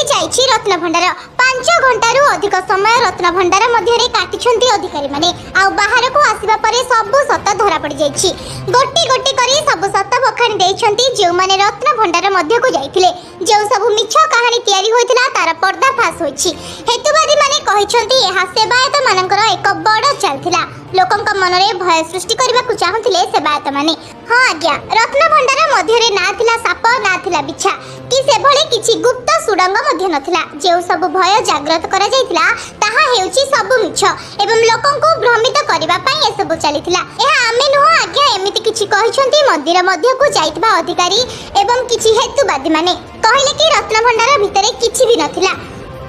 जाइछि रत्नभंडार 5 घंटारू अधिक समय रत्नभंडार मध्य काटिछंती अधिकारी माने आ बाहर को आसीबा परे सब सत धरा पड़ जाइछि। गोटी गोटी करी सब सत बखाणी देइछंती जे माने रत्नभंडार मध्य को जाइथिले जे सब मिछ कहानी तयारी होइतिला तार पर्दाफाश होइछि। हेतुवादी माने कहिछंती एहा सेवायत मानकर एक बड़ चाल थिला। लोकंक मनरे भय सृष्टि करबा को चाहुथिले सेवायत माने। हां आज्ञा रत्नभंडार मध्य रे ना थिला साप ना थिला बिछा कि से भले किछि गुप्त सुडंग मध्य नथिला। जे सब भय जागृत करा जाइतिला ताहा हेउछि सब मिछ एवं लोकंकु भ्रमित करबा पई ए सब चलितिला। एहा आमे नुह आज्ञा एमिति किछि कहिछंती मंदिर मध्य को जाइतबा अधिकारी एवं किछि हेतुवादी माने कहले कि रत्नभंडार भितरे किछि भी नथिला।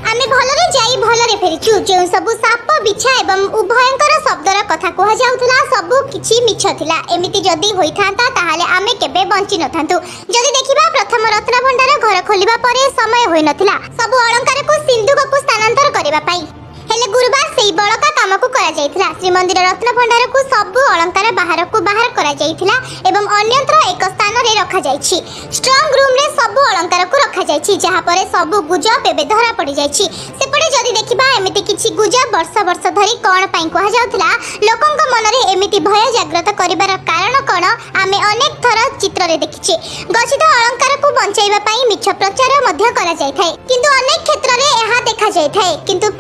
आमे भलरे जाई भलरे फेरिछु। जे सब साप बिछा एवं उभयंकर शब्दर कथा कहा जाउतला सब किछि मिछ थिला। एमिति जदी होइथांता ताहाले आमे केबे बंची नथांतु। जदी देखिबा प्रथम रत्नभंडार घर खोलिबा परे समय होई नथिला सब अलंकार को सिंधुक को स्थानांतर करबा पई। हेले गुरुवार सेई बळका काम को करा जाइथिला। श्रीमंदिर रत्नभंडार को सब अलंकार बाहर को बाहर करा जाइथिला एवं अन्यत्र एक स्थान रे रखा जाइछि। स्ट्रांग रूम रे सब अलंकार को रखा जाइछि जहा परे सब गुजब एबे धरा पड़ी जाइछि। सेपटे जदी देखिबा एमिति किछि गुजब वर्ष वर्ष धरि कोन पई कहा जाउथिला लोकंक मन रे एमिति भय जागृत करिबार कारण कोन आमे अनेक थर चित्र रे देखिछि। गछित अलंकार को बंचाइबा पई मिछ प्रचार मध्य करा जाय थाए किंतु अनेक क्षेत्र रे एहा देखा जाय थाए किंतु